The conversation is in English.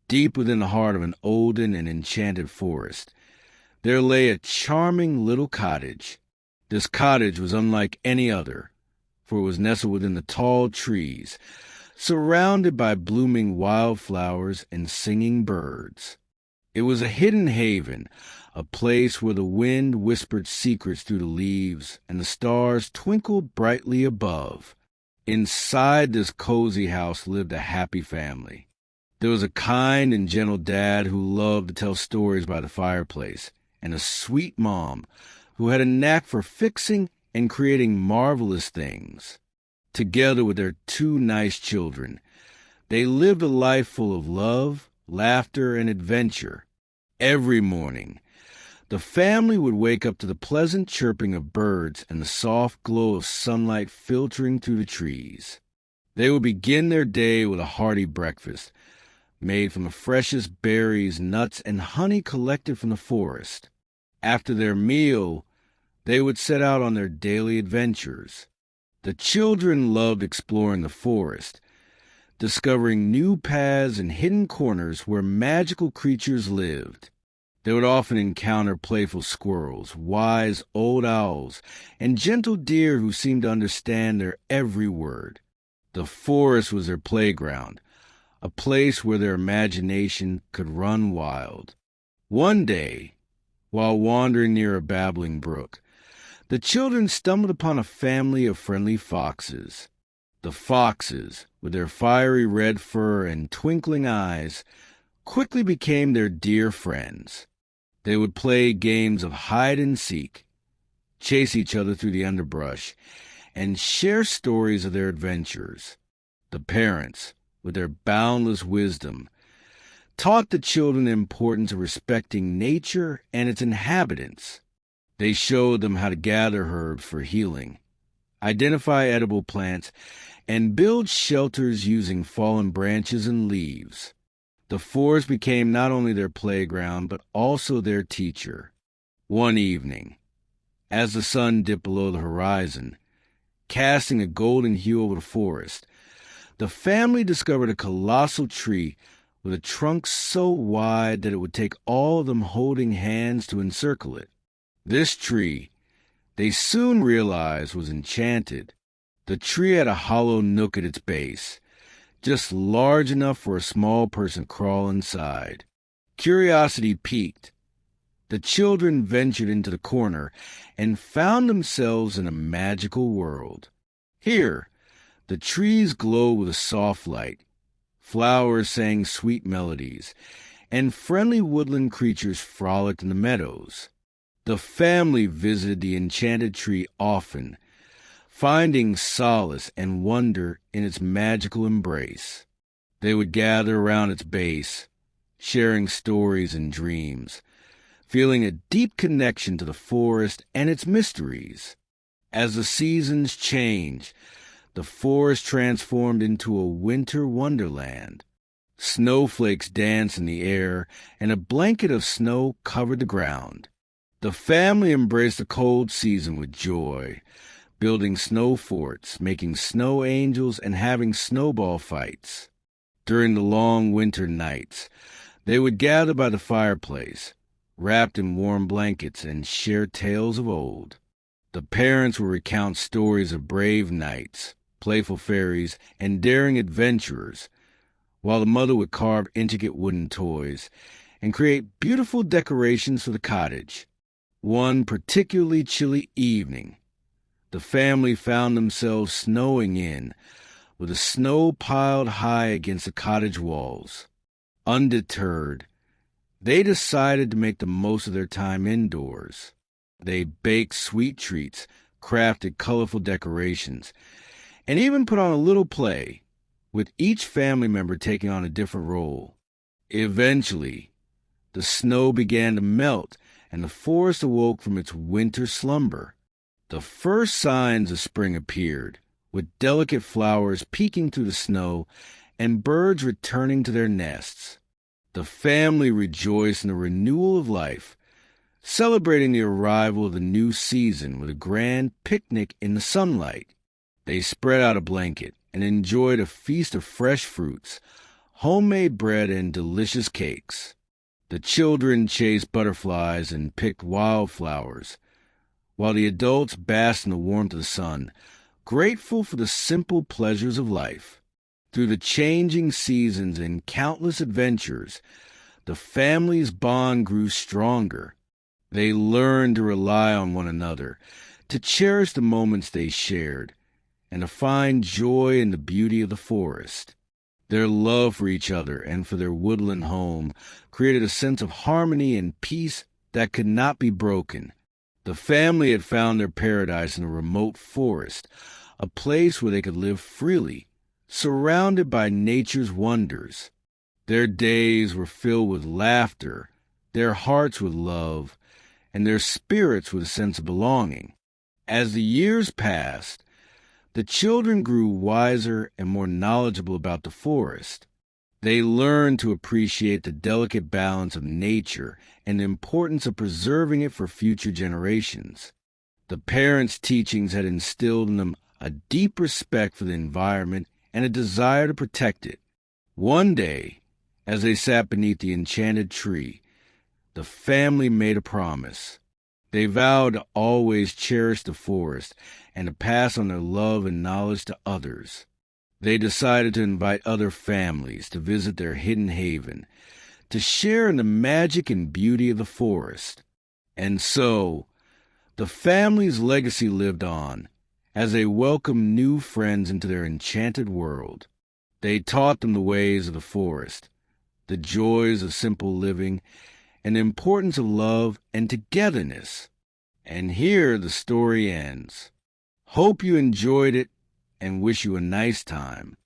deep within the heart of an olden and enchanted forest, there lay a charming little cottage. This cottage was unlike any other, for it was nestled within the tall trees, surrounded by blooming wildflowers and singing birds. It was a hidden haven, a place where the wind whispered secrets through the leaves and the stars twinkled brightly above. Inside this cozy house lived a happy family. There was a kind and gentle dad who loved to tell stories by the fireplace, and a sweet mom who had a knack for fixing and creating marvelous things. Together with their two nice children, they lived a life full of love, laughter, and adventure. Every morning, the family would wake up to the pleasant chirping of birds and the soft glow of sunlight filtering through the trees. They would begin their day with a hearty breakfast, made from the freshest berries, nuts, and honey collected from the forest. After their meal, they would set out on their daily adventures. The children loved exploring the forest, discovering new paths and hidden corners where magical creatures lived. They would often encounter playful squirrels, wise old owls, and gentle deer who seemed to understand their every word. The forest was their playground, a place where their imagination could run wild. One day, while wandering near a babbling brook, the children stumbled upon a family of friendly foxes. The foxes, with their fiery red fur and twinkling eyes, quickly became their dear friends. They would play games of hide and seek, chase each other through the underbrush, and share stories of their adventures. The parents, with their boundless wisdom, taught the children the importance of respecting nature and its inhabitants. They showed them how to gather herbs for healing, identify edible plants, and build shelters using fallen branches and leaves. The forest became not only their playground, but also their teacher. One evening, as the sun dipped below the horizon, casting a golden hue over the forest, the family discovered a colossal tree with a trunk so wide that it would take all of them holding hands to encircle it. This tree, they soon realized, was enchanted. The tree had a hollow nook at its base, just large enough for a small person to crawl inside. Curiosity piqued. The children ventured into the corner and found themselves in a magical world. Here, the trees glowed with a soft light, flowers sang sweet melodies, and friendly woodland creatures frolicked in the meadows. The family visited the enchanted tree often, finding solace and wonder in its magical embrace. They would gather around its base, sharing stories and dreams, feeling a deep connection to the forest and its mysteries. As the seasons changed, the forest transformed into a winter wonderland. Snowflakes danced in the air, and a blanket of snow covered the ground. The family embraced the cold season with joy, building snow forts, making snow angels, and having snowball fights. During the long winter nights, they would gather by the fireplace, wrapped in warm blankets, and share tales of old. The parents would recount stories of brave knights, playful fairies, and daring adventurers, while the mother would carve intricate wooden toys and create beautiful decorations for the cottage. One particularly chilly evening, the family found themselves snowing in, with the snow piled high against the cottage walls. Undeterred, they decided to make the most of their time indoors. They baked sweet treats, crafted colorful decorations, and even put on a little play, with each family member taking on a different role. Eventually, the snow began to melt, and the forest awoke from its winter slumber. The first signs of spring appeared, with delicate flowers peeking through the snow and birds returning to their nests. The family rejoiced in the renewal of life, celebrating the arrival of the new season with a grand picnic in the sunlight. They spread out a blanket and enjoyed a feast of fresh fruits, homemade bread and delicious cakes. The children chased butterflies and picked wildflowers, while the adults basked in the warmth of the sun, grateful for the simple pleasures of life. Through the changing seasons and countless adventures, the family's bond grew stronger. They learned to rely on one another, to cherish the moments they shared, and to find joy in the beauty of the forest. Their love for each other and for their woodland home created a sense of harmony and peace that could not be broken. The family had found their paradise in a remote forest, a place where they could live freely, surrounded by nature's wonders. Their days were filled with laughter, their hearts with love, and their spirits with a sense of belonging. As the years passed, the children grew wiser and more knowledgeable about the forest. They learned to appreciate the delicate balance of nature and the importance of preserving it for future generations. The parents' teachings had instilled in them a deep respect for the environment and a desire to protect it. One day, as they sat beneath the enchanted tree, the family made a promise. They vowed to always cherish the forest and to pass on their love and knowledge to others. They decided to invite other families to visit their hidden haven, to share in the magic and beauty of the forest. And so, the family's legacy lived on, as they welcomed new friends into their enchanted world. They taught them the ways of the forest, the joys of simple living, and the importance of love and togetherness. And here the story ends. Hope you enjoyed it and wish you a nice time.